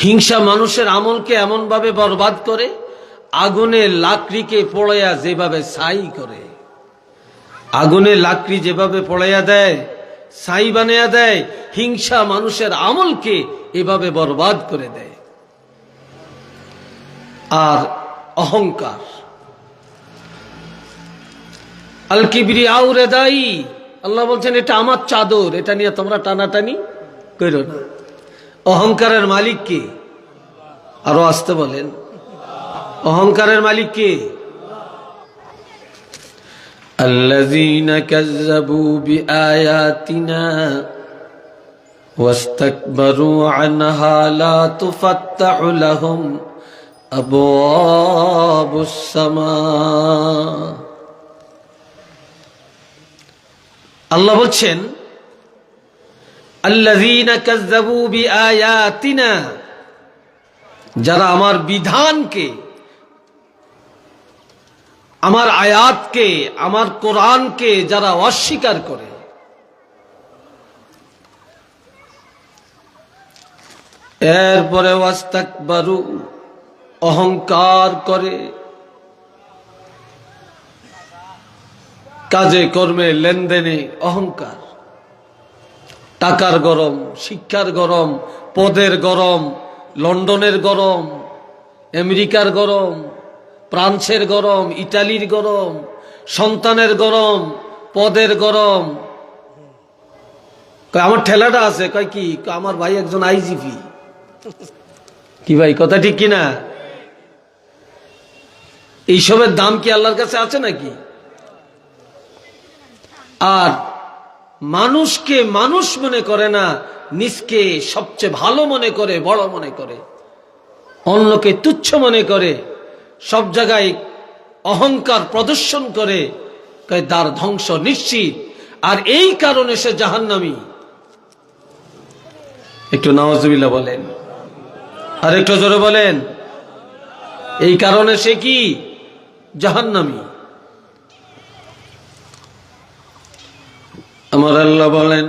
হিংসা মানুষের আমলকে এমন ভাবে বরবাদ করে, আগুনের লাকড়িকে পোড়াইয়া যেভাবে ছাই করে, আগুনের লাকড়ি যেভাবে পোড়াইয়া দেয়, ছাই বানাইয়া দেয়, হিংসা মানুষের আমলকে এভাবে বরবাদ করে দেয়। আর অহংকার, আল কিবরিয়াউ রিদাই, আল্লাহ বলছেন এটা আমার চাদর, এটা নিয়ে তোমরা টানাটানি করো না। অহংকারের মালিক কে? আরো আসতে বলেন, অহংকারের মালিক কে? আল্লাযীনা কাযযাবু বিআয়াতিনা ওয়াস্তাকবারু আনহা লা তুফাত্তাহু লাহুম আবওয়াবুস সামা। আল্লাহ বলছেন আল্লাযীনা কাযযাবু বিআয়াতিনা, যারা আমার বিধানকে, আমার আয়াতকে, আমার কোরআনকে যারা অস্বীকার করে, এরপরে ওয়াস্তাকবারু, অহংকার করে, কাজে কর্মে লেনদেনে অহংকার, টাকার গরম, শিক্ষার গরম, পদের গরম, লন্ডনের গরম, আমেরিকার গরম, ফ্রান্সের গরম, ইটালির গরম, সন্তানের গরম, পদের গরম। আমার ঠেলাটা আছে, কয় কি, আমার ভাই একজন আইজিপি। কি ভাই, কথা ঠিক কিনা? এইসবের দাম কি আল্লাহর কাছে আছে নাকি? আর মানুষকে মানুষ মনে করে না, নিজকে সবচেয়ে ভালো মনে করে, বড় মনে করে, অন্যকে তুচ্ছ মনে করে, সব জায়গায় অহংকার প্রদর্শন করে, তার ধ্বংস নিশ্চিত। আর এই কারণে সে জাহান্নামী। একটু নাউজুবিল্লাহ বলেন, আর একটু জোরে বলেন। এই কারণে সে কি? জাহান্নামী। আমার আল্লাহ বলেন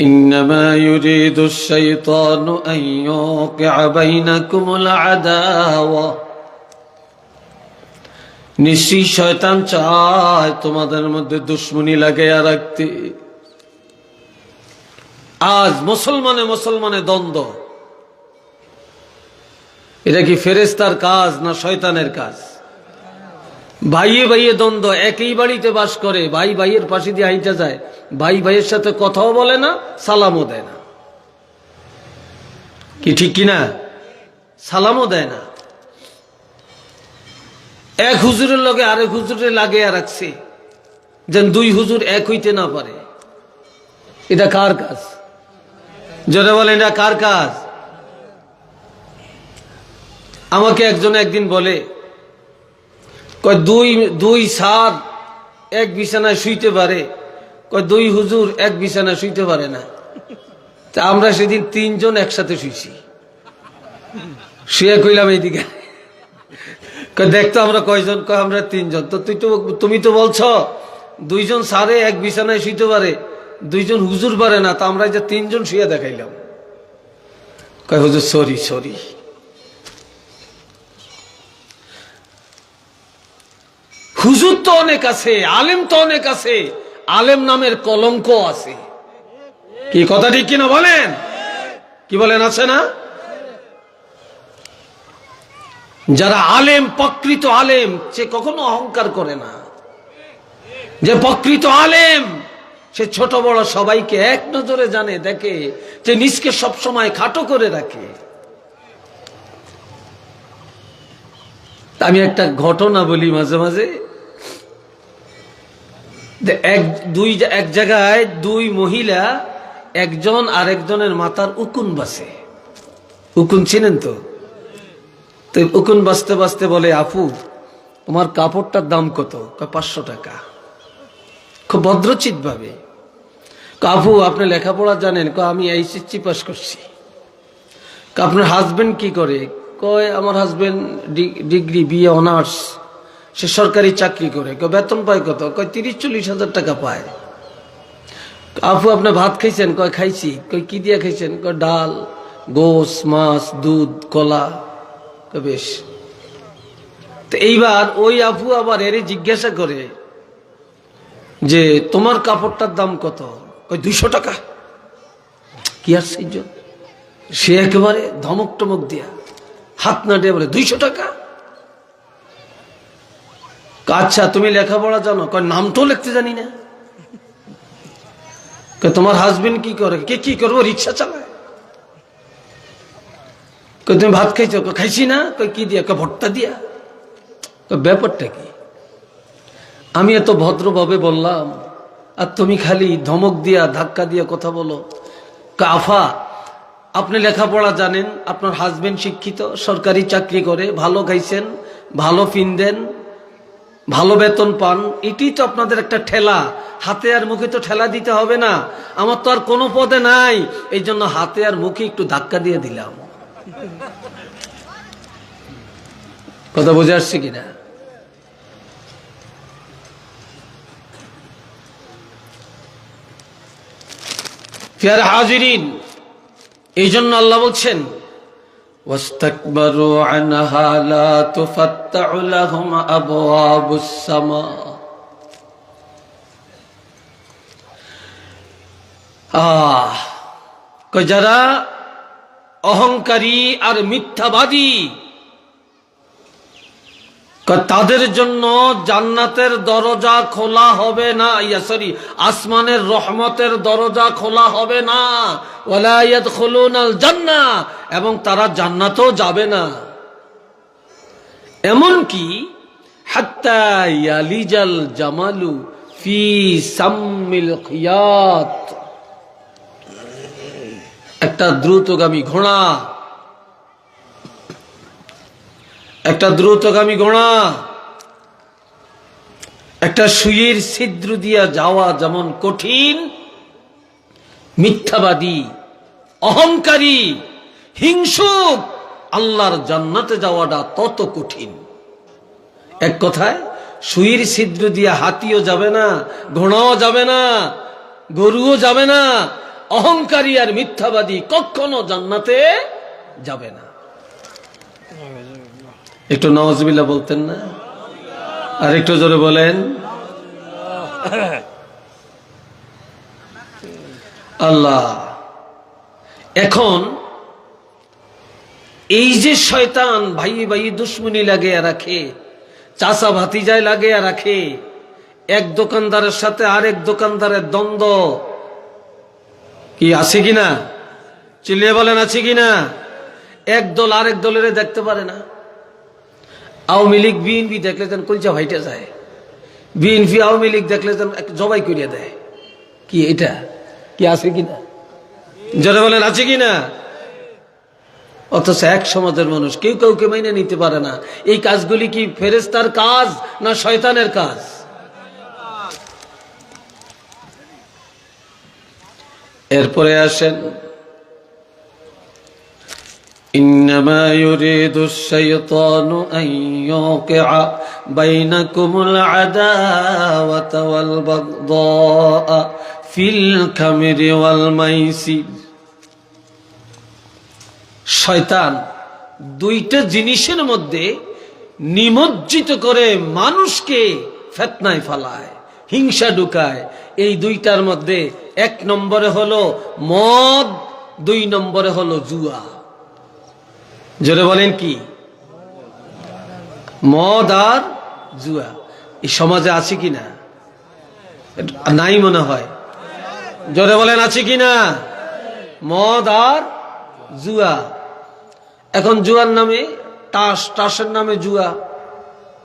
ইন্নামা ইউরিদুশ শাইতানু আন ইউকিআ বাইনাকুমুল আদাওয়া, নিশ্চয়ই শয়তান চায় তোমাদের মধ্যে দুশ্মনী লাগাইয়া রাখতে। আজ মুসলমানে দ্বন্দ্ব, এটা কি ফেরেশতার কাজ না শয়তানের কাজ? ভাইয়ে ভাইয়ে দ্বন্দ্ব, একই বাড়িতে বাস করে, ভাই ভাইয়ের পাশে দিয়ে হাইটা যায়, ভাই ভাইয়ের সাথে কথাও বলে না, সালামও দেয় না। কি ঠিক কিনা? সালামও দেয় না। এক হুজুরের লগে আরেক হুজুরে লাগিয়ে রাখছে, যেন দুই হুজুর এক হইতে না পারে। এটা কার কাজ? জোরে বলেন, এটা কার কাজ? আমাকে একজন একদিন বলে, কয় দুই সার এক বিছানায় শুইতে পারে, কয় দুই হুজুর এক বিছানায় শুইতে পারে না। তা আমরা সেদিন তিনজন একসাথে শুইছি। শুয়ে কইলাম এইদিকে, কয় দেখতো আমরা কয়জন? কয় আমরা তিনজন। তো তুমি তো বলছো দুইজন সারে এক বিছানায় শুইতে পারে, দুইজন হুজুর পারে না, তা আমরা যে তিনজন শুয়ে দেখাইলাম। কয় হুজুর সরি। হুজুর তো অনেক আছে, আলেম তো অনেক আছে, আলেম নামের কলঙ্ক আছে। কি কথা ঠিক কিনা বলেন? কি বলেন, আছে না? যারা আলেম, প্রকৃত আলেম, সে কখনো অহংকার করে না। যে প্রকৃত আলেম, সে ছোট বড় সবাইকে এক নজরে জানে, দেখে, যে নিজকে সবসময় খাটো করে রাখে। আমি একটা ঘটনা বলি মাঝে মাঝে। এক জায়গায় দুই মহিলা একজন আরেকজনের মাথার উকুন বাসে। উকুন চিনেন তো? উকুন বাঁচতে বাঁচতে বলে, আপু তোমার কাপড়টার দাম কত? 500 টাকা। খুব ভদ্রচিত ভাবে, আপু আপনি লেখাপড়া জানেন? আমি এইচএসসি পাস করছি। আপনার হাজবেন্ড কি করে? কয় আমার হাজবেন্ড ডিগ্রি, বিএ অনার্স, সে সরকারি চাকরি করে। বেতন পায় কত? কয় 30-40 হাজার টাকা পায়। আপু আপনি ভাত খাইছেন? কয় খাইছি। কয় কি দিয়ে খাইছেন? কয় ডাল, গোস, মাছ, দুধ, কলা। বেশ। তো এইবার ওই আপু আবার এর জিজ্ঞাসা করে যে তোমার কাপড়টার দাম কত? 200 টাকা। কি আশ্চর্য! সে একেবারে ধমক টমক দিয়া হাত না দিয়ে বলে 200 টাকা। আচ্ছা তুমি লেখাপড়া জানো? নামটাও লিখতে জানি না। তোমার হাজবেন্ড কি করে? কে কি করবো? রিক্সা চালায়। তুমি ভাত খাইছো? খাইছি না। কি দিয়া? ভর্তা দিয়া। ব্যাপারটা কি? আমি এত ভদ্রভাবে বললাম আর তুমি খালি ধমক দিয়া ধাক্কা দিয়া কথা বলো। আফা, আপনি লেখাপড়া জানেন, আপনার হাজবেন্ড শিক্ষিত, সরকারি চাকরি করে, ভালো খাইছেন, ভালো পিনদেন, ভালো বেতন পান, এটি তো আপনাদের একটা ঠেলা। হাতে আর মুখে তো ঠেলা দিতে হবে না। আমার তো আর কোনো পদে নাই, এই জন্য হাতে আর মুখে একটু ধাক্কা দিয়ে দিলাম। কথা বুঝে আসছে কিনা? প্রিয় হাজিরিন, এই জন্য আল্লাহ বলছেন ওয়াস্তাকবারু আনহা লা তুফাত্তাউ লাহুম আবওয়াবুস সামা। যারা অহংকারী আর মিথ্যাবাদী, তাদের জন্য জান্নাতের দরজা খোলা হবে না, আসমানের রহমতের দরজা খোলা হবে না। ওয়ালা ইয়াদখুলুনাল জান্নাহ, এবং তারা জান্নাতেও যাবে না। এমনকি হাত্তা ইয়ালিজাল জামালু ফি সাম্মিল খিয়াত, একটা দ্রুতগামী ঘোড়া, একটা দ্রুতগামী ঘোড়া একটা সুইয়ের ছিদ্র দিয়া যাওয়া যেমন কঠিন, মিথ্যাবাদী, অহংকারী, হিংসুক আল্লাহর জান্নাতে যাওয়াটা তত কঠিন। এক কথায় সুইয়ের ছিদ্র দিয়া হাতিও যাবে না, ঘোড়াও যাবে না, গরুও যাবে না। অহংকারী আর মিথ্যাবাদী কখনো জান্নাতে যাবে না। একটু নাউজুবিল্লাহ বলতেন না? আর একটু জোরে বলেন। আল্লাহ। এখন এই যে শয়তান ভাই ভাই দুশ্মনী লাগিয়ে রাখে, চাচা ভাতিজায় লাগিয়ে রাখে, এক দোকানদারের সাথে আরেক দোকানদারের দ্বন্দ্ব কি আছে কিনা? চিল্লিয়ে বলেন আছে কিনা? এক দল আরেক দলের দেখতে পারে না। আওয়ামী লীগ বিএনপি দেখলে যেন কলজা ভাইটা যায়, বিএনপি আওয়ামী লীগ দেখলে যেন জবাই করিয়া দেয়। কি এটা কি আছে কিনা? যারা বলেন আছে কিনা? অথচ এক সমাজের মানুষ কেউ কাউকে মাইনে নিতে পারে না। এই কাজগুলি কি ফেরেশতার কাজ না শয়তানের কাজ? এরপরে আসেন ইন্নামা ইউরিদুশ শাইতানু আন ইউকিআ বাইনাকুমুল আদাওয়াতা ওয়াল বাগদাআ ফিল খামরি ওয়াল মাইসির। শয়তান দুইটা জিনিসের মধ্যে নিমজ্জিত করে মানুষকে ফিতনায় ফেলায়, হিংসা ঢুকায়। এই দুইটার মধ্যে এক নম্বরে হলো মদ, দুই নম্বরে হলো জুয়া। জোরে বলেন কি? মদ আর জুয়া। এই সমাজে আছে কিনা? নাই মনে হয়। জোরে বলেন আছে কিনা? মদ আর জুয়া। এখন জুয়ার নামে তাস, তাসের নামে জুয়া,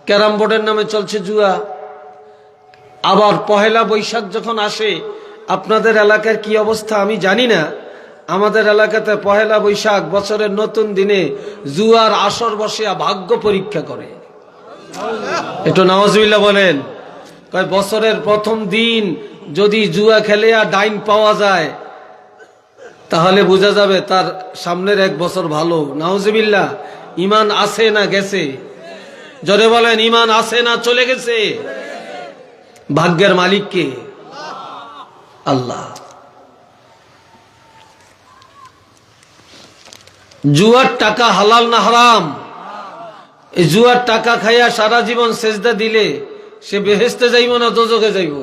ক্যারাম বোর্ডের নামে চলছে জুয়া। আবার পহেলা বৈশাখ যখন আসে, আপনাদের এলাকার কি অবস্থা আমি জানি না, আমাদের এলাকাতে পহেলা বৈশাখ বছরের নতুন দিনে জুয়ার আসর বসিয়া ভাগ্য পরীক্ষা করে। একটু নাউজুবিল্লাহ বলেন। কয় বছরের প্রথম দিন যদি জুয়া খেলে আর ডাইন পাওয়া যায়, তাহলে বোঝা যাবে তার সামনের এক বছর ভালো। নাউজুবিল্লাহ। ইমান আছে না গেছে? জোরে বলেন, ইমান আছে না চলে গেছে? ভাগ্যের মালিক কে? আল্লাহ। জুয়ার টাকা হালাল না হারাম? এই জুয়ার টাকা খাইয়া সারা জীবন সেজদা দিলে সে বেহেশতে যাইব না দোজখে যাইব?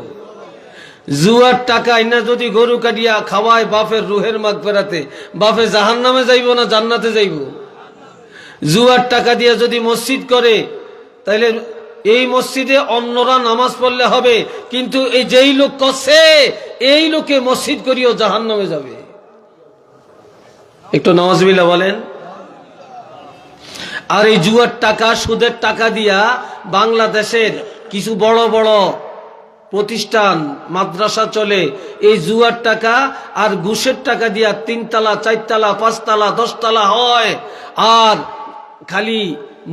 জুয়ার টাকা আইনা যদি গরু কাটিয়া খাওয়ায় বাপের রুহের মাগফিরাতে, বাপে জাহান্নামে যাইব না জান্নাতে যাইব? জুয়ার টাকা দিয়া যদি মসজিদ করে, তাইলে এই মসজিদে অন্যরা নামাজ পড়লে হবে, কিন্তু এই যেই লোক করছে এই লোকে মসজিদ করিও জাহান্নামে যাবে। একটু নাউজুবিল্লাহ বলেন। আর এই জুয়ার টাকা, সুদের টাকা দিয়া বাংলাদেশের কিছু বড় বড় প্রতিষ্ঠান, মাদ্রাসা চলে এই জুয়ার টাকা আর ঘুষের টাকা দিয়া 3 তলা 4 তলা 5 তলা 10 তলা হয়। আর খালি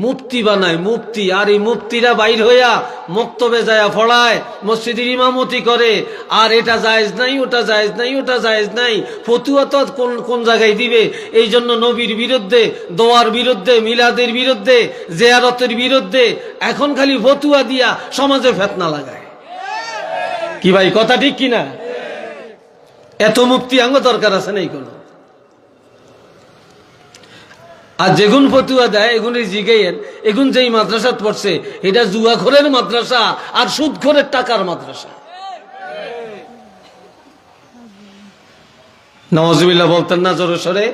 মুফতি বানায়, মুফতি। আর এই মুফতিরা বাইর হইয়া মক্তবে যায় পড়ায়, মসজিদের ইমামতি করে। আর এটা জায়েজ নাই, ওটা জায়েজ নাই, ওটা জায়েজ নাই, ফতুয়া তো কোন জায়গায় দিবে। এই জন্য নবীর বিরুদ্ধে, দোয়ার বিরুদ্ধে, মিলাদের বিরুদ্ধে, জিয়ারতের বিরুদ্ধে এখন খালি ফতুয়া দিয়া সমাজে ফিতনা লাগায়। কি ভাই, কথা ঠিক কিনা? এত মুফতি আঙ্গ দরকার আছে নাই কোনো? আর যেগুন ফতুয়া দেয় এগুন জিগাইয়েন, এগুন যেই মাদ্রাসাত পড়ছে এটা জুয়াখোরের মাদ্রাসা আর সুদখোরের টাকার মাদ্রাসা। নাউজুবিল্লাহ বলতেন না জোরে সরে?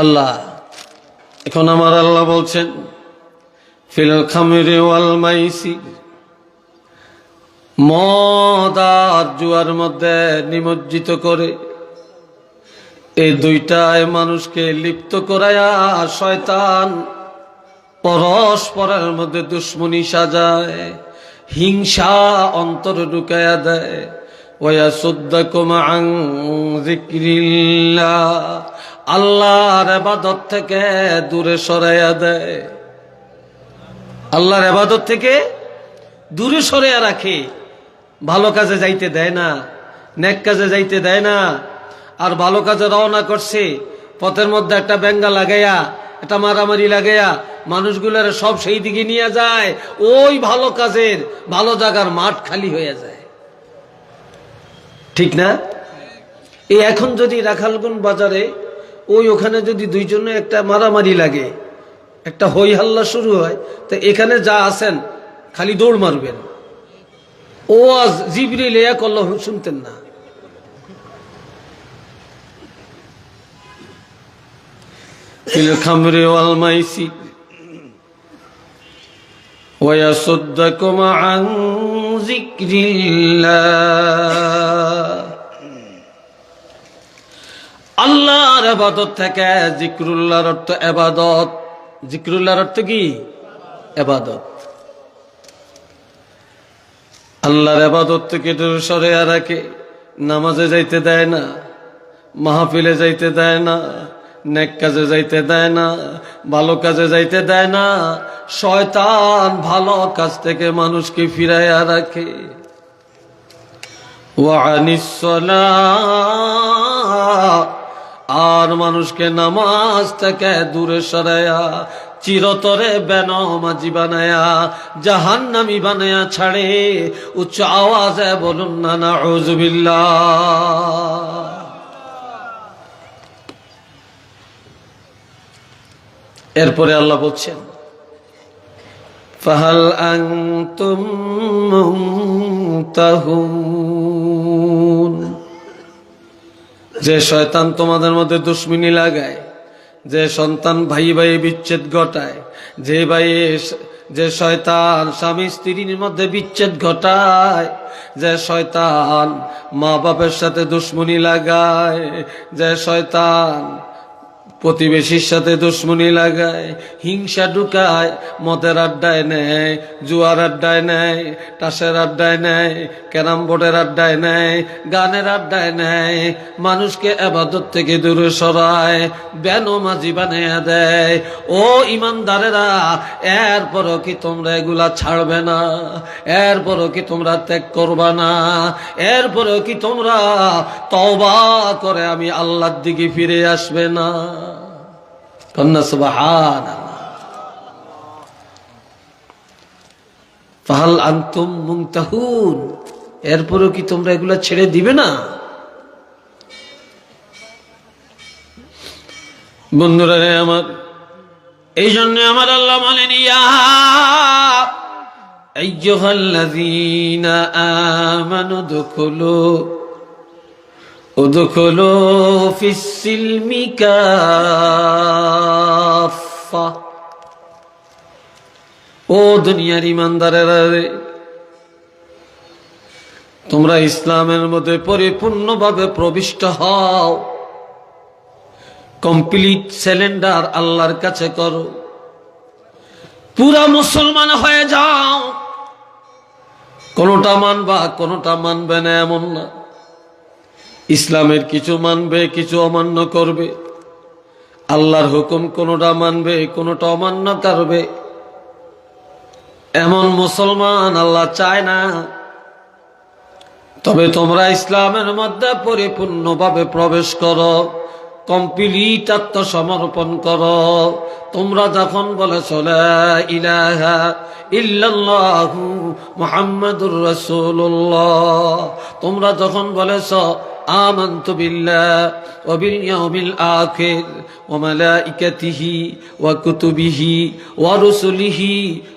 আল্লাহ, এখন আমার আল্লাহ বলছেন ফিল খামরি ওয়াল মাইসির, মদ আর জুয়ার মধ্যে নিমজ্জিত করে, এই দুইটায় মানুষকে লিপ্ত করায়া শয়তান পরস্পরের মধ্যে দুশ্মনী সাজায়, হিংসা অন্তরে ঢুকায়া দেয়। ওয়াসুদ্দাকুম আন যিকরিল্লাহ, আল্লাহর ইবাদত থেকে দূরে সরাইয়া দেয়। আল্লাহর ইবাদত থেকে দূরে সরাইয়া রাখে, ভালো কাজে যাইতে দেয় না, নেক কাজে যাইতে দেয় না। আর ভালো কাজে রওনা করছে, পথের মধ্যে একটা বেঙ্গা লাগাইয়া, একটা মারামারি লাগাইয়া মানুষগুলোর সব সেই দিকে নিয়ে যায়। ওই ভালো কাজের, ভালো জায়গার মাঠ খালি হয়ে যায়, ঠিক না? এই এখন যদি রাখালগঞ্জ বাজারে ওখানে যদি দুইজনে একটা মারামারি লাগে, একটা হই হাল্লা শুরু হয়, তো এখানে যা আছেন খালি দৌড় মারবেন। ও আজ জিবরিল ইয়া করল, শুনতেন না? ফিল খামরি ওয়াল মাইসির ওয়াসুদ্দাকুম আন যিকরিল্লাহ, আল্লাহর ইবাদত থেকে। যিকরুল্লাহর অর্থ ইবাদত। যিকরুল্লাহর অর্থ কি? ইবাদত। আল্লাহর ইবাদত থেকে দূরে সরিয়ে রাখে, নামাজে যাইতে দেয় না, মাহফিলে যাইতে দেয় না, নেক কাজে যাইতে দেয় না, ভালো কাজে যাইতে দেয় না। শয়তান ভালো কাজ থেকে মানুষকে ফিরাইয়া রাখে। ওয়া আনিস সালাহ, আর মানুষকে নামাজ থেকে দূরে সরাইয়া চিরতরে বেনামাজি বানায়া জাহান্নামী বানায়া ছাড়ে। উচ্চ আওয়াজে বলুন না নাউযুবিল্লাহ। এরপরে আল্লাহ বলছেন ফাহাল আনতুম মুনতাহুন, যে শয়তান তোমাদের মধ্যে দুশ্মনী লাগায়, যে সন্তান ভাই ভাই বিচ্ছেদ ঘটায়, যে শয়তান স্বামী স্ত্রীর মধ্যে বিচ্ছেদ ঘটায়, যে শয়তান মা বাপের সাথে দুশ্মনী লাগায়, যে শয়তান প্রতিবেশীর সাথে দুশ্মনী লাগায়, হিংসা ঢুকায়, মদের আড্ডায় নেয়, জুয়ার আড্ডায় নেয়, তাসের আড্ডায় নেয়, ক্যারাম বোর্ডের আড্ডায় নেয়, গানের আড্ডায় নেয়, মানুষকে ইবাদত থেকে দূরে সরায়, বেনামাজি বানিয়ে দেয়। ও ইমানদারেরা, এরপরও কি তোমরা এগুলা ছাড়বে না? এরপরও কি তোমরা ত্যাগ করবা না? এরপরও কি তোমরা তওবা করে আমি আল্লাহর দিকে ফিরে আসবে না? কন্যা সুবহানাল্লাহ। ফাহাল আনতুম মুনতাহুন, এরপরও কি তোমরা এগুলা ছেড়ে দিবে না? বন্ধুরা রে আমার, এই জন্য আমার আল্লাহ বলেন, ইয়া আইয়ুহাল্লাযীনা আমানু উদখুলু ফিস-সিলমি কাফা। ও দুনিয়ার ঈমানদারেরা রে, তোমরা ইসলামের মধ্যে পরিপূর্ণভাবে প্রবিষ্ট হও, কমপ্লিট সারেন্ডার আল্লাহর কাছে করো, পুরা মুসলমান হয়ে যাও। কোনটা মানবা কোনটা মানবে না এমন না, ইসলামের কিছু মানবে কিছু অমান্য করবে, আল্লাহর হুকুম কোনটা মানবে কোনটা অমান্য করবে, এমন মুসলমান আল্লাহ চায় না। তবে তোমরা ইসলামের মধ্যে পরিপূর্ণভাবে প্রবেশ করো, কমপ্লিট আত্মসমর্পণ করো। তোমরা যখন বলেছ লা ইলাহা ইল্লাল্লাহু মুহাম্মাদুর রাসূলুল্লাহ, তোমরা যখন বলেছ আমানতু বিল্লাহি ওয়া বিল ইয়াউমিল আখির ওয়া মালাইকাতিহি ওয়া কুতুবিহি ওয়া রুসুলিহি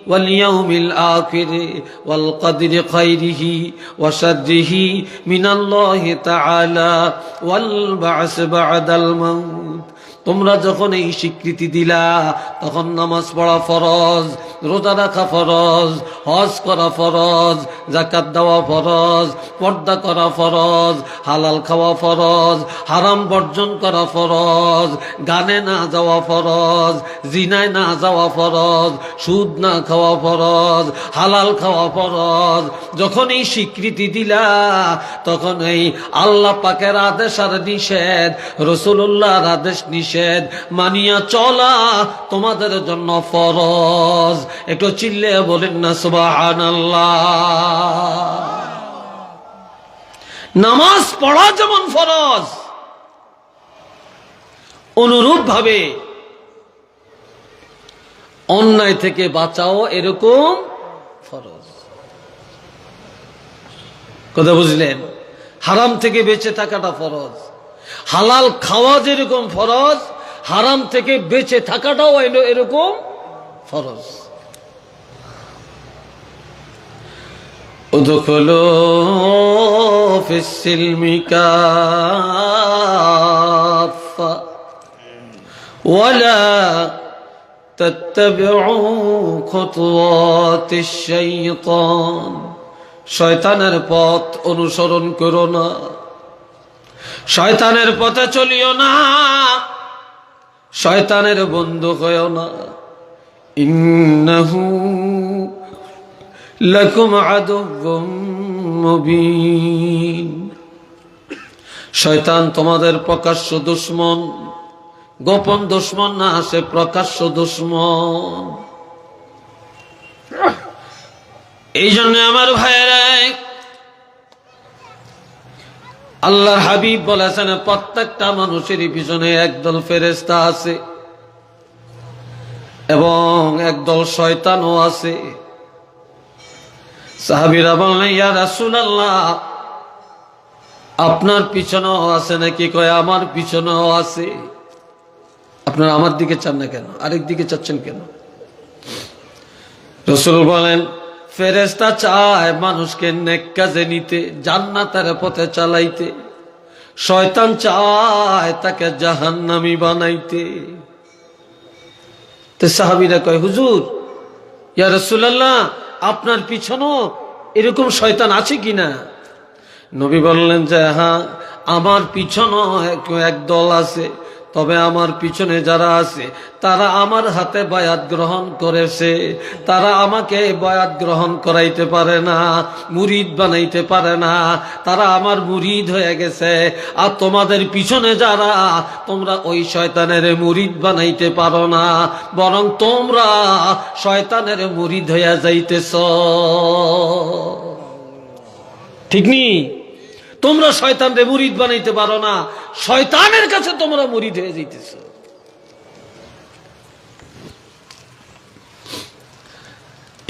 ওয়াল ইয়াউমিল আখির ওয়াল কদরি খাইরিহি ওয়া শাররিহি মিনাল্লাহি তাআলা ওয়াল বা'স বা'দাল মাউত। তোমরা যখন এই স্বীকৃতি দিলা, তখন নামাজ পড়া ফরজ, রোজা রাখা ফরজ, হজ করা ফরজ, যাকাত দেওয়া ফরজ, পর্দা করা ফরজ, হালাল খাওয়া ফরজ, হারাম বর্জন করা ফরজ, গানে না যাওয়া ফরজ, জিনায় না যাওয়া ফরজ, সুদ না খাওয়া ফরজ, হালাল খাওয়া ফরজ। যখন এই স্বীকৃতি দিলা, তখন এই আল্লাহ পাকের আদেশ আর নিষেধ, রাসূলুল্লাহর আদেশ নিষেধ মানিয়া চলা তোমাদের জন্য ফরজ। একটু চিল্লে বলেন না সুবহানাল্লাহ। নামাজ পড়া যেমন ফরজ, অনুরূপ ভাবে অন্যায় থেকে বাঁচাও এরকম ফরজ। কথা বুঝলেন? হারাম থেকে বেঁচে থাকাটা ফরজ, হালাল খাওয়া যেরকম ফরজ, হারাম থেকে বেঁচে থাকাটাও এরকম ফরজ। উদখুলু ফিস-সিলমি কাফা ওয়ালা তাত্তাবিউ খুতুওয়াতিশ শাইতান। শয়তানের পথ অনুসরণ করো না, শয়তানের পথে চলিও না, শয়তানের বন্ধু হইও না। ইন্নাহু লাকুম আদুউম মুবিন। শয়তান তোমাদের প্রকাশ্য দুশমন, গোপন দুশমন না, সে প্রকাশ্য দুশমন। এই জন্য আমার ভাইয়েরা, আল্লাহর হাবিব বলেছেন প্রত্যেকটা মানুষের পিছনে একদল ফেরেশতা আছে এবং একদল শয়তানও আছে। সাহাবীরা বললেন, ইয়া রাসূলুল্লাহ, আপনার পিছনেও আছে নাকি? কয় আমার পিছনেও আছে। আপনারা আমার দিকে চান না কেন, আরেক দিকে চাচ্ছেন কেন? রাসূল বলেন, ফেরেশতা চায় মানুষকে নেক কাজে নিতে, জান্নাতের পথে চালাইতে, শয়তান চায় তাকে জাহান্নামী বানাইতে। তো সাহাবীরা কয়, হুজুর, ইয়া রাসূলুল্লাহ, আপনার পিছনেও এরকম শয়তান আছে কিনা? নবী বললেন যে হ্যাঁ, আমার পিছনেও এক দল আছে, তবে আমার পিছনে যারা আছে তারা আমার হাতে বায়াত গ্রহণ করেছে, তারা আমাকে বায়াত গ্রহণ করাইতে পারে না, মুরিদ বানাইতে পারে না, তারা আমার মুরিদ হয়ে গেছে। আর তোমাদের পিছনে যারা, তোমরা ওই শয়তানের মুরিদ বানাইতে পারো না, বরং তোমরা শয়তানের মুরিদ হয়ে যাইতেছ। ঠিক নি? তোমরা শয়তানের মুরিদ বানাইতে পারো না, শয়তানের কাছে তোমরা মুরিদ হয়ে যাইতেছ।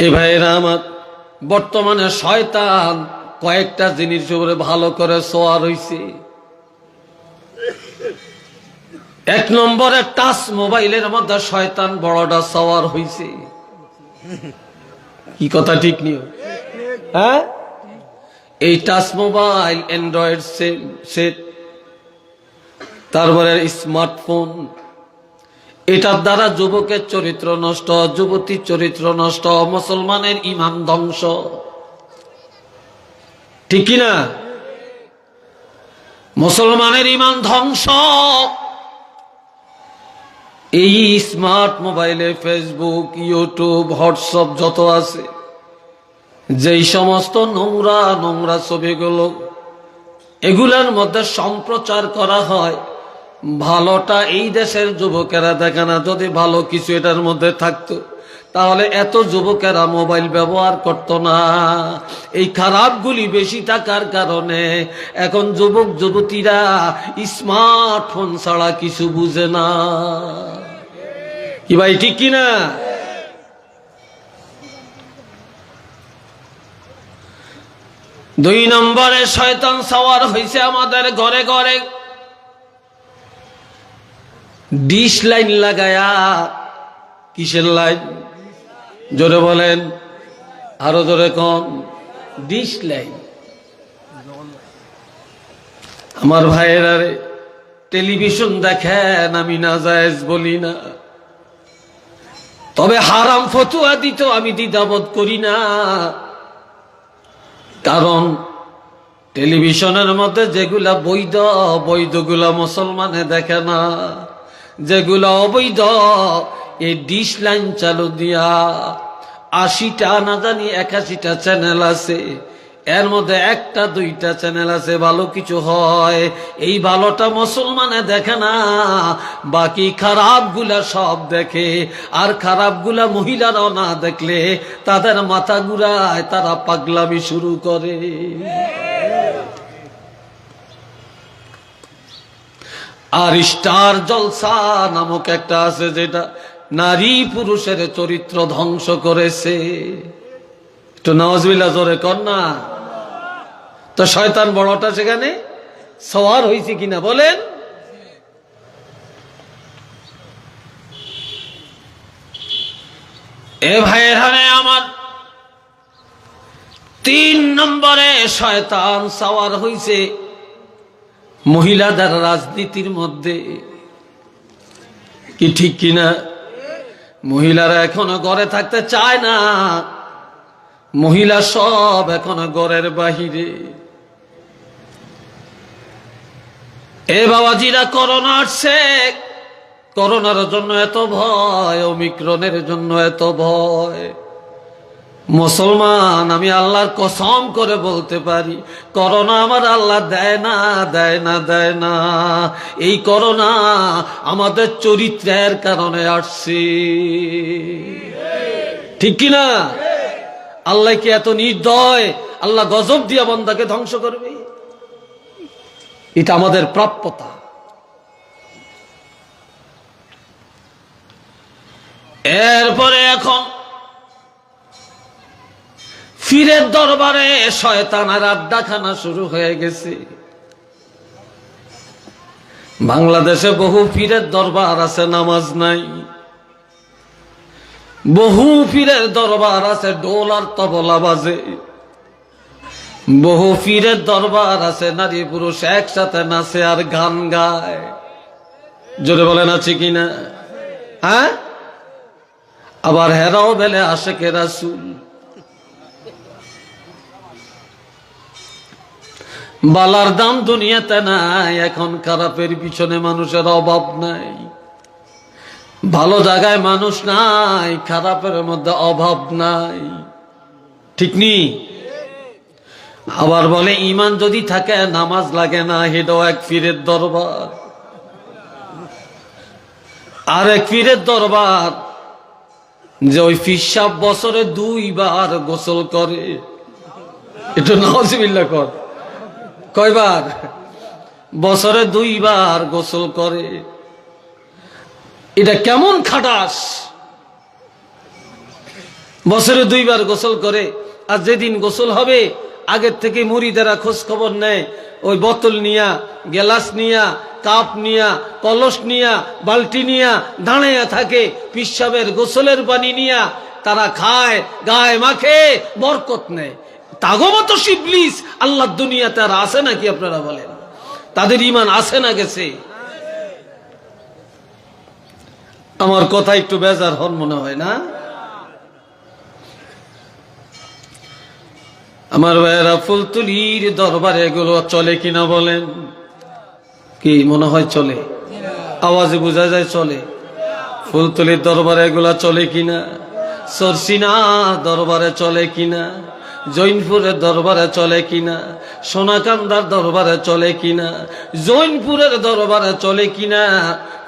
এ ভাইরা আমার, বর্তমানে শয়তান কয়েকটা জিনিস উপরে ভালো করে সোয়ার হইছে। এক নম্বরে টাচ মোবাইলের মধ্যে শয়তান বড়টা সওয়ার হইছে। কি কথা ঠিক নিও? হ্যাঁ, এই টাচ মোবাইল, অ্যান্ড্রয়েড সেট, তারপরে স্মার্টফোন, এটার দ্বারা যুবকের চরিত্র নষ্ট, যুবতীর চরিত্র নষ্ট, মুসলমানের ঈমান ধ্বংস। ঠিক কিনা? মুসলমানের ঈমান ধ্বংস। এই স্মার্ট মোবাইলে ফেসবুক, ইউটিউব, হোয়াটসঅ্যাপ যত আছে, যেই সমস্ত নোংরা নোংরা ছবিগুলো এগুলোর মধ্যে সম্প্রচার করা হয়, ভালোটা এই দেশের যুবকেরা দেখে না। যদি ভালো কিছু এটার মধ্যে থাকতো তাহলে এত যুবকেরা মোবাইল ব্যবহার করত না। এই খারাপগুলি বেশি থাকার কারণে এখন যুবক যুবতীরা স্মার্টফোন ছাড়া কিছু বুঝে না। কি ভাই ঠিক কিনা? দুই নম্বরে শয়তান সওয়ার হয়েছে আমাদের ঘরে ঘরে। ডিশ লাইন লাগায়া। কিসের লাইন? জোরে বলেন, আরো জোরে কন। Dish line. আমার ভাইয়েরা রে, টেলিভিশন দেখেন, আমি নাজায়েজ বলি না, তবে হারাম ফতুয়া দিত আমি দ্বিধাবোধ করি না। কারণ টেলিভিশনের মধ্যে যেগুলা বৈধ, বৈধগুলা মুসলমানে দেখে না। যেগুলা অবৈধ, এই ডিশ লাইন চালু দিয়া 80টা না জানি 81টা চ্যানেল আছে, এর মধ্যে একটা দুইটা চ্যানেল আছে ভালো কিছু হয়, এই ভালোটা মুসলমানে দেখে না, বাকি খারাপগুলা সব দেখে। আর খারাপগুলা মহিলারাও না দেখলে তাদের মাথা ঘুরায়, তারা পাগলামি শুরু করে। আর স্টার জলসা নামক একটা আছে, যেটা নারী পুরুষের চরিত্র ধ্বংস করেছে। তো নাউজুবিল্লাহ জোরে কর না। তো শয়তান বড়টা সেখানে সওয়ার হয়েছে কিনা বলেন? এ ভাইয়েরা আমার, 3 নম্বরে শয়তান সওয়ার হয়েছে মহিলাদের রাজনীতির মধ্যে। কি ঠিক কিনা? মহিলারা এখনো ঘরে থাকতে চায় না, মহিলা সব এখনো ঘরের বাহিরে। এ বাবাজিরা, করোনা আসছে, করোনার জন্য এত ভয়, ওমিক্রনের জন্য এত ভয়। মুসলমান, আমি আল্লাহর কসম করে বলতে পারি, করোনা আমার আল্লাহ দেয় না, দেয় না, দেয় না। এই করোনা আমাদের চরিত্রের কারণে আসছে। ঠিক কিনা? আল্লাহ কি এত নির্দয়? আল্লাহ গজব দিয়া বান্দাকে ধ্বংস করবে? এটা আমাদের প্রাপ্যতা। এরপরে এখন ফিরের দরবারে শয়তানের আড্ডাখানা শুরু হয়ে গেছে। বাংলাদেশে বহু পীরের দরবার আছে, নামাজ নাই। বহু পীরের দরবার আছে, ঢোল আর তবলা বাজে। বহু পীরের দরবার আছে, নারী পুরুষ একসাথে নাচে আর গান গায়। জোরে বলেন আছে কিনা? হ্যাঁ, আবার হেরাও বেলে আশেকে রাসূল। বালার দাম দুনিয়াতে নাই, এখন খারাপের পিছনে মানুষের অভাব নাই। ভালো জায়গায় মানুষ নাই, খারাপের মধ্যে অভাব নাই। ঠিক নি? আবার বলে ঈমান যদি থাকে নামাজ লাগে না, হেটাও এক পীরের দরবার। আর এক পীরের দরবার যে ওই ফিসাব বছরে 2 বার গোসল করে। এটা নাউজুবিল্লাহ কর। কয়বার? বছরে 2 বার গোসল করে। এটা কেমন খাটাস! বছরে 2 বার গোসল করে, আর যেদিন গোসল হবে আগের থেকে মুরিদেরা খোঁজ খবর নেয়, ওই বোতল নিয়া, গ্লাস নিয়া, কাপ নিয়া, কলস নিয়া, বালতি নিয়া দাঁড়াইয়া থাকে, পিশাবের গোসলের পানি নিয়া তারা খায়, গায়ে মাখে, বরকত নেয়। তাগমত ইবলিস আল্লাহর দুনিয়াতে আর আছে নাকি আপনারা বলেন? তাদের ঈমান আছে না গেছে? আমার কথা একটু বেজার হন মনে হয় না? আমার ভাইয়েরা, ফুলতুলির দরবারে এগুলো চলে কিনা বলেন? কি মনে হয় চলে? আওয়াজে বোঝা যায় চলে। ফুলতুলির দরবারে এগুলা চলে কিনা? সরসিনা দরবারে চলে কিনা? জৈনপুরের দরবারে চলে কিনা? সোনাকান্দার দরবারে চলে কিনা? জৈনপুরের দরবারে চলে কিনা?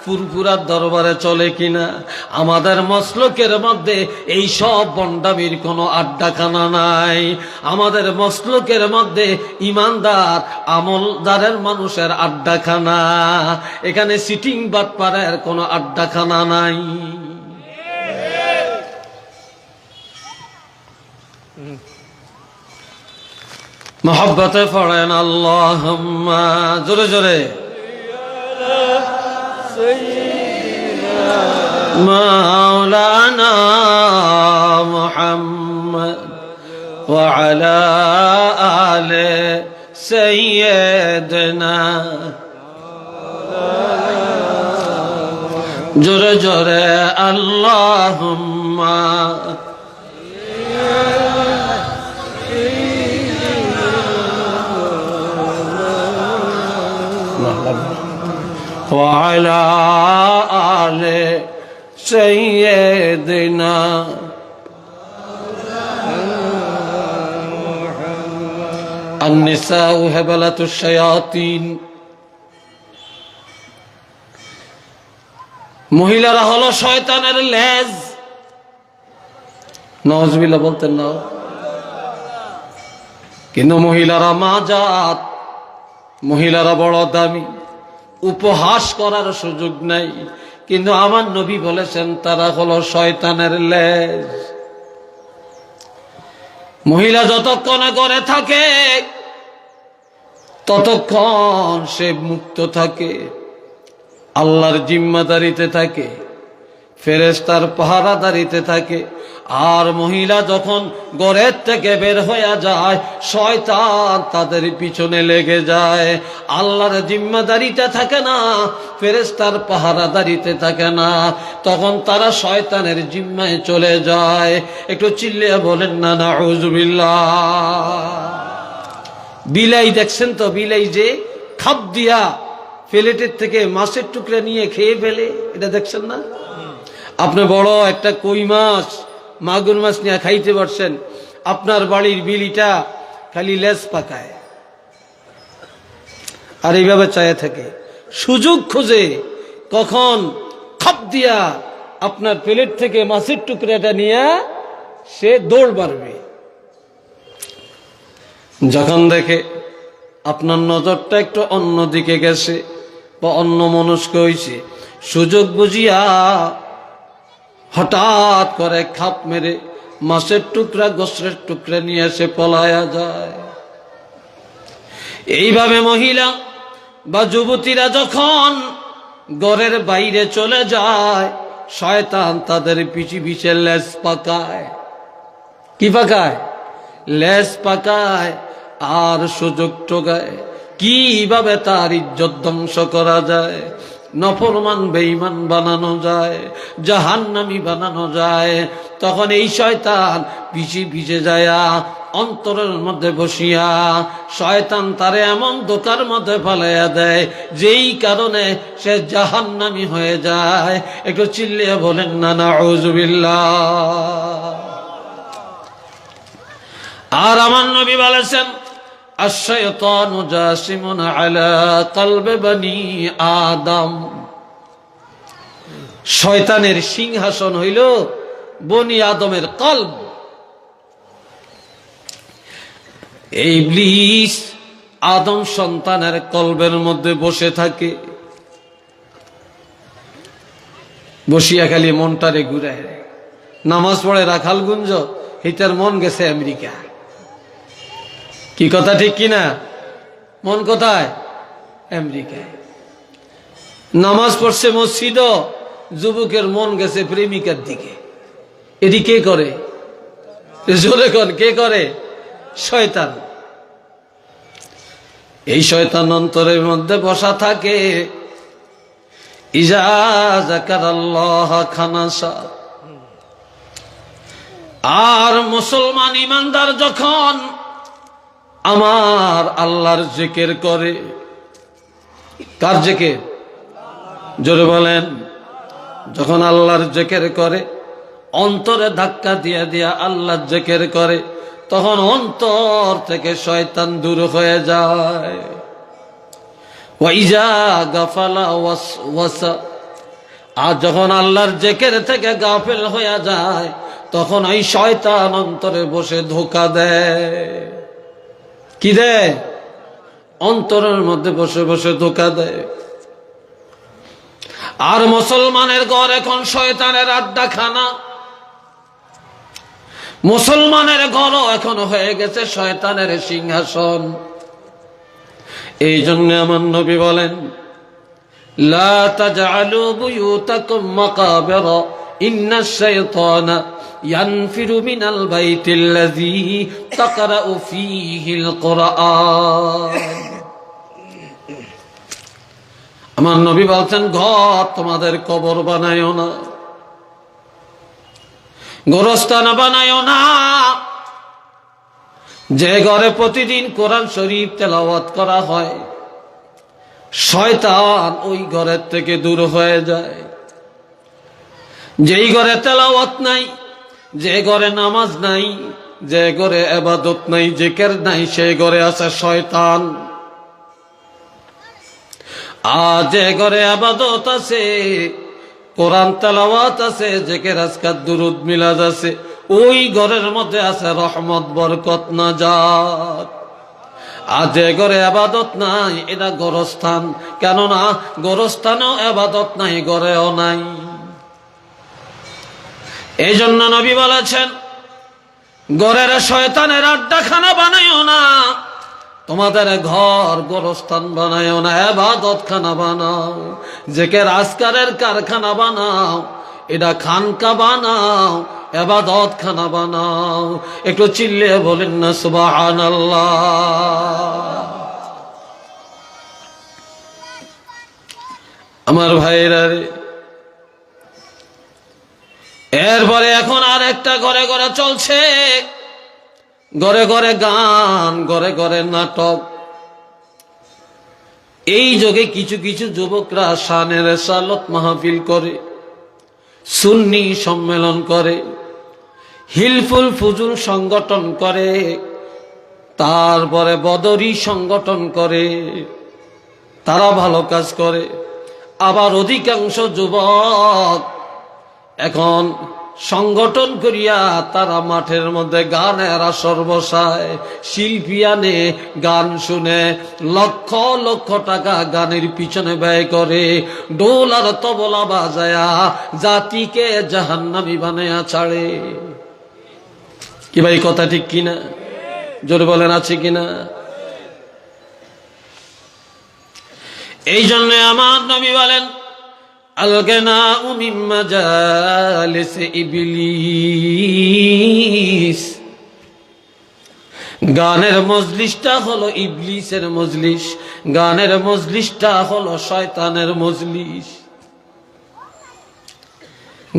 ফুরফুরার দরবারে চলে কিনা? আমাদের মসলকের মধ্যে এই সব বন্ডামির কোনো আড্ডাখানা নাই। আমাদের মসলকের মধ্যে ইমানদার আমলদারের মানুষের আড্ডাখানা। এখানে সিটিং বাটপাড়ের কোনো আড্ডাখানা নাই। মোহব্বতে পড়েন আল্লাহুম্মা, জোরে জোরে। মাওলানা মুহাম্মদ ওয়া আলা আলি সাইয়্যিদিনা, জোরে জোরে আল্লাহুম্মা। وعلى آل سيدنا النساء هبلة الشياطين। মহিলারা হলো শয়তানের লেজ। নাউজুবিল্লাহ বলতেন না? কিন্তু মহিলারা মাজাত, মহিলারা বড় দামি, উপহাস করার সুযোগ নাই। কিন্তু আমার নবী বলেছেন তারা হলো শয়তানের লেজ। মহিলা যতক্ষণ ঘরে থাকে ততক্ষণ সে মুক্ত থাকে, আল্লাহর জিম্মাদারিতে থাকে, ফেরেশতার পাহারাদারিতে থাকে। আর মহিলা যখন ঘরের থেকে বের হয়ে যায়, শয়তান তাদের পিছনে লেগে যায়। আল্লাহর জিম্মাদারিতে থাকে না, ফেরেশতার পাহারাদারিতে থাকে না, তখন তারা শয়তানের জিম্মায় চলে যায়। একটু চিল্লিয়ে বলেন না নাউজুবিল্লাহ। বিলাই দেখছেন তো? বিলাই যে খাপ দিয়া প্লেটের থেকে মাছের টুকরা নিয়ে খেয়ে ফেলে, এটা দেখছেন না? আপনি বড় একটা কই মাছ, মাগুর মাছ নিয়ে খাইতে পারছেন, আপনার বাড়ির বিলিটা খালি লেজ পাকায় আর এইভাবে চায়ে থাকে, সুযোগ খোঁজে কখন খাপ দিয়া আপনার প্লেট থেকে মাছের টুকরাটা নিয়ে সে দৌড় মারবে। যখন দেখে আপনার নজরটা একটু অন্যদিকে গেছে বা অন্য মনস্ক হয়েছে, সুযোগ বুঝিয়া হঠাৎ করে খাপ মেরে মাছের টুকরা, গোস্তের টুকরা নিয়ে এসে পলায়া যায়। এইভাবে মহিলা বা যুবতীরা যখন ঘরের বাইরে চলে যায়, শয়তান তাদের পিছে পিছে লেজ পাকায়। কি পাকায়? লেজ পাকায় আর সুযোগ টোকায় কিভাবে তার ইজ্জত ধ্বংস করা যায়, নফরমান বেঈমান বানানো যায়, জাহান্নামী বানানো যায়। তখন এই শয়তান পিছে পিছে যায়া অন্তরের মধ্যে বসিয়া শয়তান তারে এমন ধোঁকার মধ্যে ফেলাইয়া দেয় যেই কারণে সে জাহান্নামী হয়ে যায়। একটু চিল্লিয়ে বলেন না নাউজুবিল্লাহ। আর আমার নবী বলেছেন, আশ-শায়তানু জাসিমুন আলা কলবি বনি আদম। শয়তানের সিংহাসন হইল বনি আদমের কলব। এই ইবলিস আদম সন্তানের কলবের মধ্যে বসে থাকে, বসিয়া খালি মনটারে ঘুরায়। নামাজ পড়ে রাখাল গুঞ্জ, হিতার মন গেছে আমেরিকা। কি কথা ঠিক কিনা? মন কোথায়? আমেরিকায়। নামাজ পড়ছে মসজিদ, যুবকের মন গেছে প্রেমিকার দিকে। এটি কে করে? জোরে কোন কে করে? শয়তান। এই শয়তান অন্তরের মধ্যে বসা থাকে। ইজা যাকারাল্লাহ খানাসা। আর মুসলমান ইমানদার যখন আমার আল্লাহর জিকির করে, কার জিকির? জোরে বলেন। যখন আল্লাহর জিকির করে, অন্তরে ধাক্কা দিয়া দিয়া আল্লাহর জিকির করে, তখন অন্তর থেকে শয়তান দূর হয়ে যায়। ওয়াইজা গাফালা ওয়াসওয়াসা। আর যখন আল্লাহর জিকির থেকে গাফেল হয়ে যায়, তখন ওই শয়তান অন্তরে বসে ধোঁকা দেয়। কি দেয়? অন্তরের মধ্যে বসে বসে ধোঁকা দেয়। আর মুসলমানের ঘর এখন শয়তানের আড্ডাখানা। মুসলমানের ঘরও এখন হয়ে গেছে শয়তানের সিংহাসন। এই জন্য আমার নবী বলেন, লা তাজআলু বুয়ুতাকুম মাকাবিরা ইন্নাশ শাইতানা ইয়ানফিরু মিনাল বাইতিল্লাযী তাকরাউ ফীহিল কুরআন। আমার নবী বলছেন, ঘর তোমাদের কবর বানায়ও না, গোরস্থান বানায়ও না। যে ঘরে প্রতিদিন কোরআন শরীফ তেলাওয়াত করা হয়, শয়তান ওই ঘরের থেকে দূর হয়ে যায়। যেই ঘরে তেলাওয়াত নাই, যে ঘরে নামাজ নাই, যে ঘরে ইবাদত নাই, জিকির নাই, সেই ঘরে আছে শয়তান। আর যে ঘরে ইবাদত আছে, কোরআন তেলাওয়াত আছে, জিকির আজকার দুরুদ মিলাদ আছে, ওই ঘরের মধ্যে আছে রহমত, বরকত, নাজাত। আর যে ঘরে ইবাদত নাই, এটা গোরস্থান। কেননা গোরস্থানেও ইবাদত নাই, ঘরেও নাই। এই জন্য নবী বলেছেন, ঘরের শয়তানের আড্ডাখানা বানাইও না, তোমাদের ঘর গোরস্থান বানাইও না, ইবাদত খানা বানাও, জিকির আজকারের কারখানা বানাও, এটা খানকা বানাও, ইবাদত খানা বানাও। একটু চিল্লিয়ে বলেন না সুবহানাল্লাহ। আমার ভাইরা রে, এরপরে এখন আর একটা ঘরে ঘরে চলছে, ঘরে ঘরে গান, ঘরে ঘরে নাটক। এই যুগে কিছু কিছু যুবকরা শানের রিসালাত মাহফিল করে, সুন্নি সম্মেলন করে, হিলফুল ফুজুল সংগঠন করে, তারপরে বদরি সংগঠন করে। তারা ভালো কাজ করে। আবার অধিকাংশ যুবক এখন সংগঠন করিয়া তারা মাঠের মধ্যে গানের আসর বসায়, শিল্পী আনে, গান শুনে লক্ষ লক্ষ টাকা গানের পিছনে ব্যয় করে, ঢোল আর তবলা বাজায়া জাতিকে জাহান্নামী বানায়া ছাড়ে। কি ভাই কথা ঠিক কিনা? জোরে বলেন, আছে কিনা? এই জন্য আমার নবী বলেন, আল-গিনাউ মিন মাজালিস ইবলিস। গানের মজলিসটা হলো ইবলিসের মজলিস, গানের মজলিসটা হলো শয়তানের মজলিস।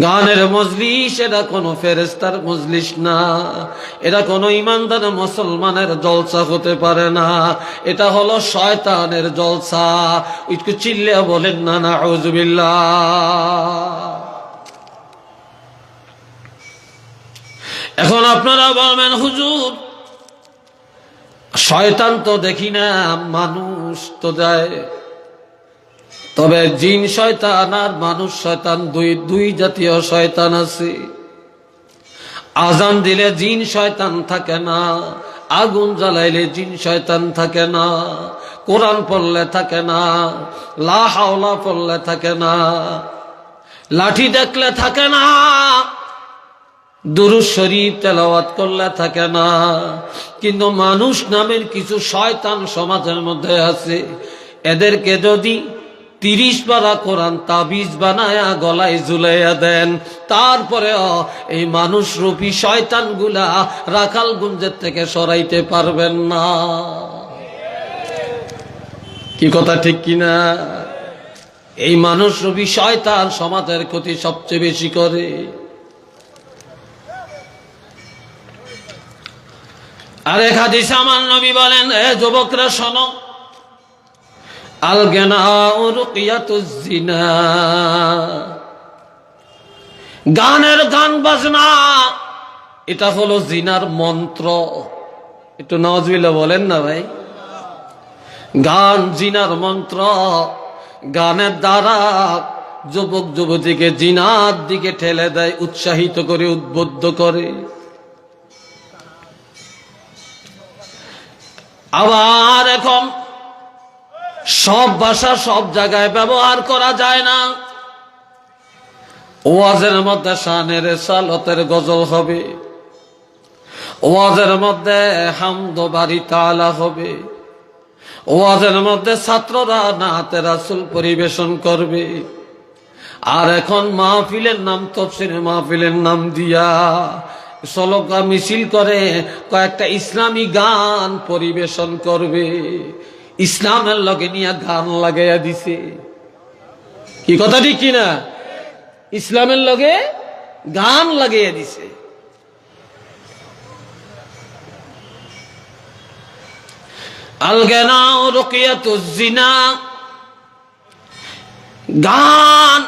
গানের মজলিস এটা কোনো ফেরেশতার মজলিস না, এটা কোনো ইমানদার মুসলমানের জলসা হতে পারে না, এটা হলো শয়তানের জলসা। একটু চিল্লে বলেন না নাউযুবিল্লাহ। এখন আপনারা বলবেন, হুজুর শয়তান তো দেখি না, মানুষ তো যায়। তবে জিন শয়তান আর মানুষ শয়তান দুই জাতীয় শয়তান আছে। আজান দিলে জিন শয়তান থাকে না, আগুন জ্বালাইলে জিন শয়তান থাকে না, কোরআন পড়লে থাকে না, লা হাওলা পড়লে থাকে না, লাঠি দেখলে থাকে না, দুরূদ শরীফ তেলাওয়াত করলে থাকে না। কিন্তু মানুষ নামের কিছু শয়তান সমাজের মধ্যে আছে। এদেরকে যদি 30 পারা কোরআন তাবিজ বানায়া গলায় ঝুলাইয়া দেন, তারপরে এই মানুষ রূপী শয়তানগুলা রাখালগঞ্জের থেকে সরাইতে পারবেন না। কি কথা ঠিক কিনা? এই মানুষ রূপী শয়তান সমাজের ক্ষতি সবচেয়ে বেশি করে। আরেক হাদিসে আমার নবী বলেন, এ যুবকরা শোনো, আল গিনাউ রুকিয়াতুজ জিনা, গানের গান বাজনা এটা হলো জিনার মন্ত্র। একটু নাউজুবিল্লাহ বলেন না ভাই। গান জিনার মন্ত্র। গানের দ্বারা যুবক যুবতীকে জিনার দিকে ঠেলে দেয়, উৎসাহিত করে, উদ্বুদ্ধ করে। আবার এখন সব ভাষা সব জায়গায় ব্যবহার করা যায় না। ওয়াজের মধ্যে শানের সালতের গজল হবে, ওয়াজের মধ্যে হামদ বাড়ি তাআলা হবে, ওয়াজের মধ্যে ছাত্ররা নাতে রাসূল পরিবেশন করবে। আর এখন মাহফিলের নাম, তাফসীর মাহফিলের নাম দিয়া সলকা মিছিল করে কয়েকটা ইসলামী গান পরিবেশন করবে। ইসলামের লগে নিয়ে গান লাগাইয়া দিছে। কি কথা ঠিক কিনা? ইসলামের লগে গান লাগাইয়া দিছে। আল গিনাউ রুকিয়াতুজ জিনা, গান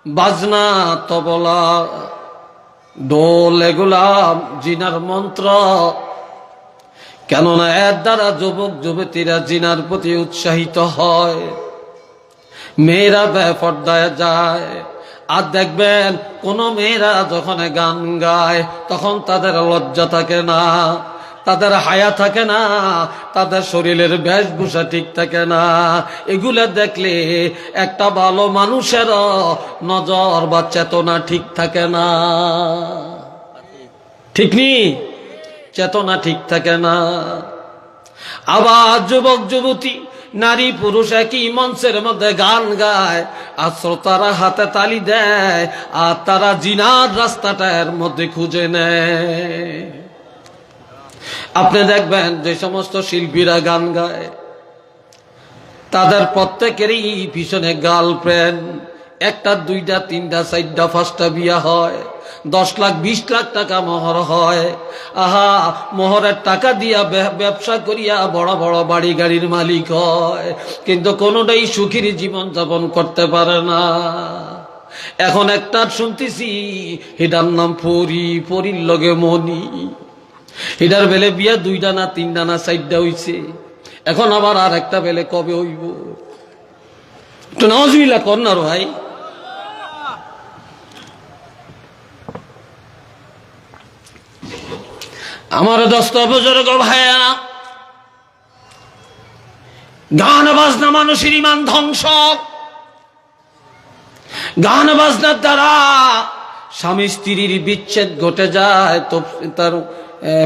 বাজনা তবলা ঢোল এগুলা জিনার মন্ত্র। কেননা এর দ্বারা যুবক যুবতীরা জিনার প্রতি উৎসাহিত হয়, মেয়েরা বেপরদায় যায়। আর দেখবেন কোন মেয়েরা যখন গান গায় তখন তাদের লজ্জা থাকে না, তাদের হায়া থাকে না, তাদের শরীরের বেশভূষা ঠিক থাকে না। এগুলা দেখলে একটা ভালো মানুষের নজর বা চেতনা ঠিক থাকে না। ঠিক নি? চেতনা ঠিক থাকে না। আবার যুবক যুবতী, নারী পুরুষ একই মঞ্চের মধ্যে গান গায়, আর শ্রোতারা হাতে তালি দেয়, আর তারা জিনার রাস্তাটা এর মধ্যে খুঁজে নেয়। আপনি দেখবেন যে সমস্ত শিল্পীরা গান গায় তাদের প্রত্যেকেরই পিছনে গার্লফ্রেন্ড, একটা দুইটা তিনটা চারটা পাঁচটা বিয়া হয়, 10 লাখ 20 লাখ টাকা মোহর হয়। আহা, মোহরের টাকা দিয়া ব্যবসা করিয়া বড় বড় বাড়ি গাড়ির মালিক হয়, কিন্তু কোনোটাই সুখীর জীবন যাপন করতে পারে না। এখন একটা শুনতেছি এটার নাম পরি, পরির লগে মনি। এটার বেলে বিয়া 2টা না 3টা না 4টা হইছে, এখন আবার আর একটা বেলে কবে হইব? একটু নাউজুবিল্লাহ কর না ভাই। আমার দোস্ত বুজুর্গ ভাইয়েরা, গান বাজনা মানুষের ঈমান ধ্বংস। গান বাজনার দ্বারা স্বামী স্ত্রীর বিচ্ছেদ ঘটে যায়। তো তার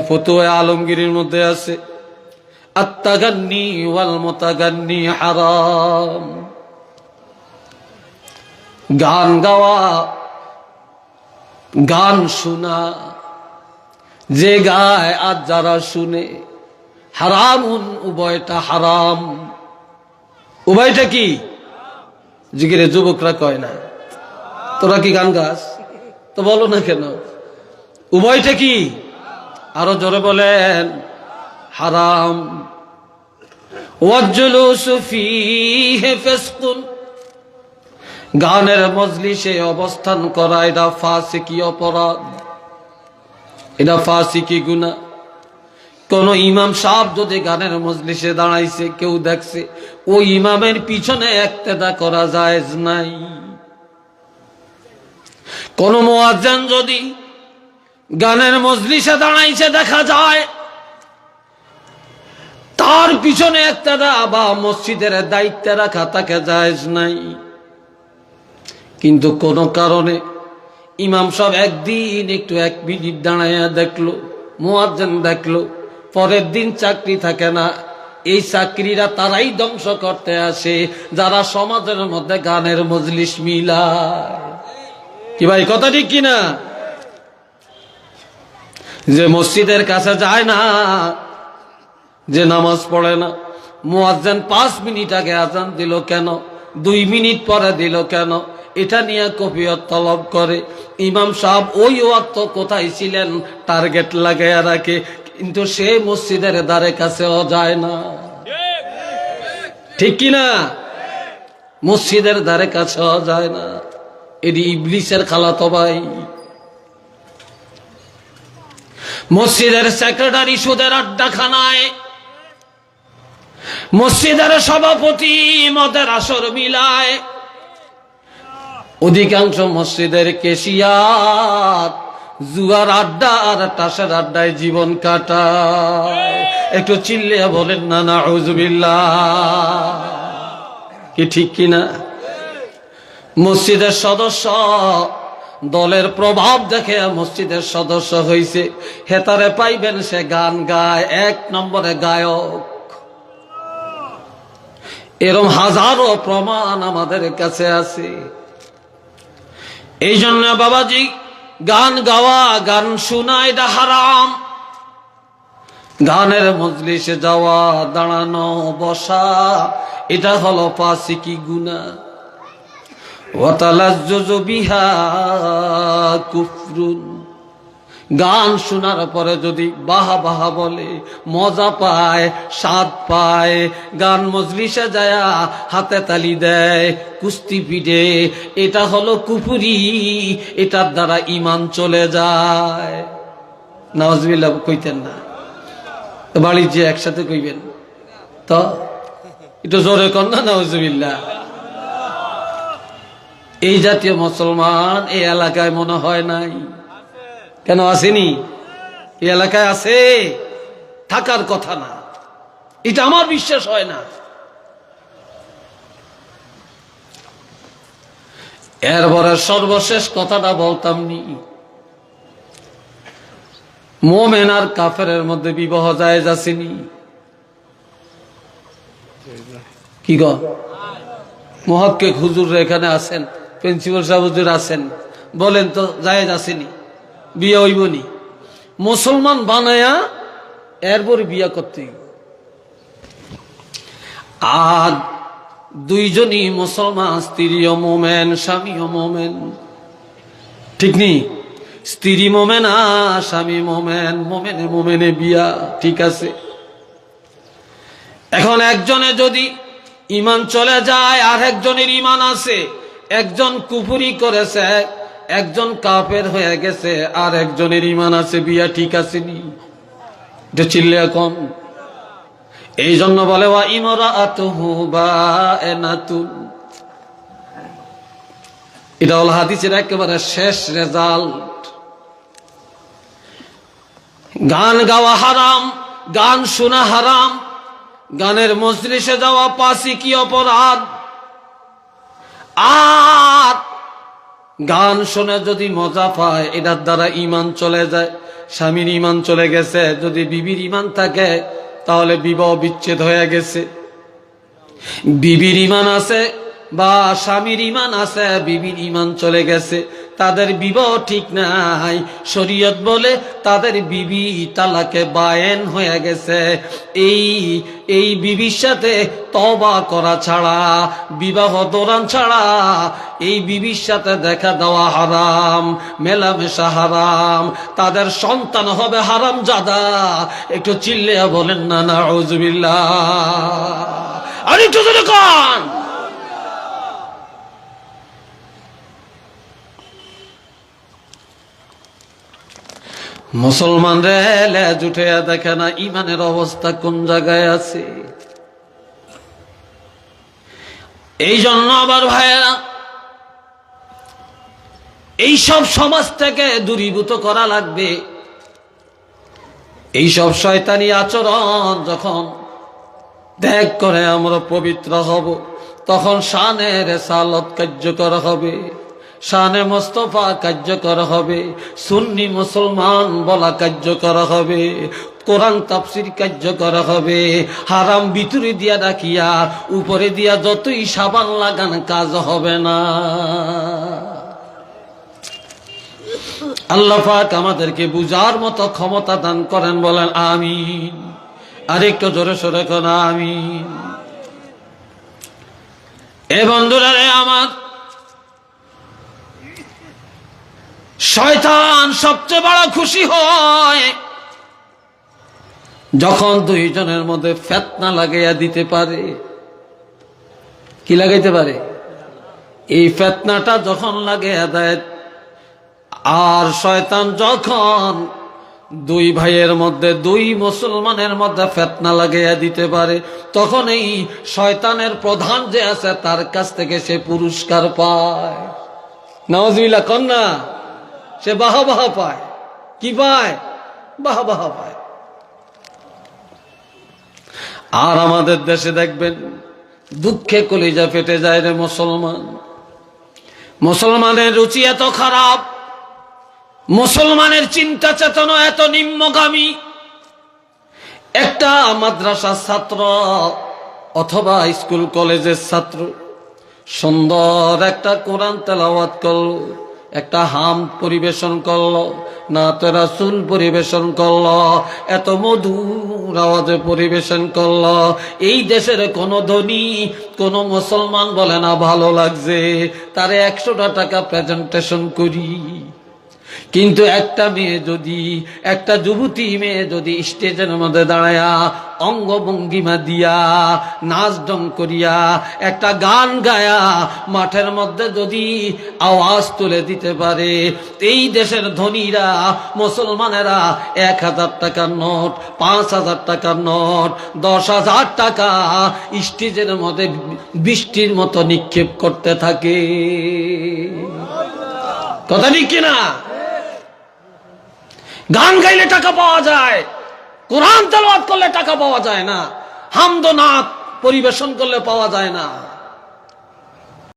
ফতোয়া আলমগীরের মধ্যে আছে, আত্তাগান্নি ওয়াল মুতাগান্নি হারাম। গান গাওয়া, গান শোনা, যে গায় আর যারা শুনে, হারামুন, উভয়টা হারাম। উভয়টা কি? জিগিরে যুবকরা কয় না, তোরা কি গান গাস? তো বলো না কেন? উভয়টা কি? আরো জোরে বলেন, হারাম। ওয়াজলুসু ফীহি ফিসকুন, গানের মজলিসে অবস্থান করা এটা ফাসিকি অপরাধ, এটা ফাসিকি গুনাহ। কোন ইমাম সাহেব যদি গানের মজলিসে দাঁড়াইছে, কেউ দেখছে, ওই ইমামের পিছনে ইক্তেদা করা জায়েজ নাই। কোন মুয়াজ্জিন যদি গানের মজলিসে দাঁড়াইছে দেখা যায়, তার পিছনে ইক্তেদা বা মসজিদের দায়িত্বে রাখা তাকে জায়েজ নাই। কিন্তু কোন কারণে ইমাম সাহেব একদিন একটু 1 মিনিট দাঁড়াইয়া দেখলো, মুয়াজ্জিন দেখলো, পরের দিন চাকরি থাকে না, এই চাকরিরা তারাই ধ্বংস করতে আসে যারা সমাজের মধ্যে গানের মজলিস মিলায়। কি ভাই কথা ঠিক কিনা? যে মসজিদের কাছে যায় না, যে নামাজ পড়ে না, মুয়াজ্জিন 5 মিনিট আগে আজান দিল কেন, 2 মিনিট পরে দিল কেন, এটা নিয়ে কফিয়ত তলব করে। ইমাম সাহেব ওই ওয়াক্ত কোথায় ছিলেন টার্গেট লাগাইয়া রাখে, কিন্তু সে মসজিদের দ্বারে কাছেও যায় না। ঠিক কিনা? মসজিদের দ্বারে কাছেও যায় না। এটি ইবলিসের খালাতো ভাই। মসজিদের সেক্রেটারি সুদের আড্ডাখানায়, মসজিদের সভাপতি মদের আসর মিলায়, অধিকাংশ মসজিদের কেশিয়াত জুয়ার আড্ডা আর টাসের আড্ডায় জীবন কাটায়। একটু চিল্লিয়া বলেন না নাউযুবিল্লাহ। কি ঠিক কিনা? মসজিদের সদস্য দলের প্রভাব দেখে মসজিদের সদস্য হইছে, হেতারে পাইবেন সে গান গায়, 1 নম্বরে গায়ক। এরকম হাজারো প্রমাণ আমাদের কাছে আছে। এই জন্য বাবাজি, গান গাওয়া, গান শোনা এটা হারাম। গানের মজলিসে যাওয়া, দাঁড়ানো, বসা, এটা হলো ফাসিকি গুনাহ। ওয়াতালাজ্জুজু বিহা কুফরুন। গান শোনার পরে যদি বাহা বাহা বলে, মজা পায়, স্বাদ পায়, গান মজলিসে যায় হাতে তালি দেয়, কুস্তি পিটে, এটা হলো কুফরি। এটার দ্বারা ঈমান চলে যায়। নাউজুবিল্লাহ কইতেন না? বাড়ি যে একসাথে কইবেন তো একটু জোরে কর না নাউজুবিল্লাহ। এই জাতীয় মুসলমান এই এলাকায় মনে হয় নাই। কেন আসেনি? এই এলাকায় আছে, থাকার কথা না। এটা আমার বিশ্বাস হয় না। এরপরে সর্বশেষ কথাটা বলতাম নি, মুমিন আর কাফেরের মধ্যে বিবাহ জায়েজ আসেনি? কি গো মুহাক্কিক হুজুর এখানে আছেন, প্রিন্সিপাল সাহেব হুজুর আছেন, বলেন তো জায়েজ আসেনি? বিয়ে হইবনি? মুসলমান বানায়া এরপরে বিয়া করতে। আর দুইজনই মুসলমান, স্ত্রীও মোমেন, স্বামীও মোমেন, ঠিক নি? স্ত্রী মোমেন আর স্বামী মোমেন, মোমেনে মোমেনে বিয়া, ঠিক আছে। এখন একজনে যদি ঈমান চলে যায়, আর একজনের ঈমান আছে, একজন কুফরি করেছে, একজন কাফের হয়ে গেছে, আর একজনের ঈমান আছে, বিয়া ঠিক আছে নি? এটা চিল্লে এখন। এই জন্য বলে ওয়া ইমরাআতুহু বায়নাতুন। এটা হলো হাদিসের একেবারে শেষ রেজাল্ট। গান গাওয়া হারাম, গান শোনা হারাম, গানের মজলিসে যাওয়া ফাসিকি অপরাধ। আর গান শুনে যদি মজা পায়, এটার দ্বারা ঈমান চলে যায়। স্বামীর ঈমান চলে গেছে, যদি বিবির ঈমান থাকে তাহলে বিবাহ বিচ্ছেদ হয়ে গেছে। বিবির ঈমান আছে বা স্বামীর ঈমান আছে, বিবির ঈমান চলে গেছে, তাদের বিবাহ ঠিক নাই। শরীয়ত বলে তাদের বিবি তালাকে বায়েন হয়ে গেছে। এই বিবির সাথে তওবা করা ছাড়া, বিবাহ দৌড়ান ছাড়া এই বিবির সাথে দেখা দেওয়া হারাম, মেলামেশা হারাম, তাদের সন্তান হবে হারামজাদা। একটু চিল্লে বলেন না নাউযুবিল্লাহ। আর একটু জোরে কান। মুসলমান রে জুটে দেখে না ইমানের অবস্থা কোন জায়গায় আছে। এই জন্য আবার ভাইয়েরা, এইসব সমাজ থেকে দূরীভূত করা লাগবে। এইসব শয়তানি আচরণ যখন ত্যাগ করে আমরা পবিত্র হব, তখন শানে রিসালাত কার্যকর হবে, শানে মোস্তফা কার্যকর হবে, সুন্নি মুসলমান বলা কার্যকর হবে, কোরআন তাফসীর কার্য করা হবে। হারাম ভিতরে দিয়া রাখিয়া উপরে দিয়া যতই সাবান লাগান কাজ হবে না। আল্লাহ পাক আমাদেরকে বুঝার মতো ক্ষমতা দান করেন, বলেন আমিন। আরেকটু জোরে সোরে কোন আমিন। এ বন্ধুরা রে আমার, শয়তান সবচেয়ে বড় খুশি হয় যখন দুইজনের মধ্যে ফিতনা লাগাইয়া দিতে পারে। কি লাগাইতে পারে? এই ফিতনাটা যখন লাগাইয়া দেয়, আর শয়তান যখন দুই ভাইয়ের মধ্যে, দুই মুসলমানের মধ্যে ফিতনা লাগাইয়া দিতে পারে, তখন এই শয়তানের প্রধান যে আছে তার কাছ থেকে সে পুরস্কার পায়। নাউজুবিল্লাহ কন্যা, সে বাহবা পায়। কি পায়? বাহবা পায়। আর আমাদের দেশে দেখবেন দুঃখে কলিজা ফেটে যায় রে মুসলমান। মুসলমানের রুচি এত খারাপ, মুসলমানের চিন্তা চেতনা এত নিম্নগামী। একটা মাদ্রাসার ছাত্র অথবা স্কুল কলেজের ছাত্র সুন্দর একটা কোরআন তেলাওয়াত করলো, একটা হাম পরিবেশন করলো, নাতে রাসূল পরিবেশন করলো, এত মধুর আওয়াজে পরিবেশন করলো। এই দেশের কোন ধনী কোন মুসলমান বলে না ভালো লাগছে, তারে 100টা টাকা প্রেজেন্টেশন করি। কিন্তু একটা মেয়ে যদি, একটা যুবতী মেয়ে যদি স্টেজের মধ্যে দাঁড়ায়া অঙ্গভঙ্গিমা দিয়া, নাচ ডং করিয়া, একটা গান গায়া মাঠের মধ্যে যদি আওয়াজ তুলে দিতে পারে, এই দেশের ধনীরা মুসলমানেরা 1000 টাকার নোট, 5000 টাকার নোট, 10,000 টাকা স্টেজের মধ্যে বৃষ্টির মতো নিক্ষেপ করতে থাকে। কথা ঠিক কিনা? গান গাইলে টাকা পাওয়া যায়, কোরআন তেলাওয়াত করলে টাকা পাওয়া যায় না, হামদ নাত পরিবেশন করলে পাওয়া যায় না।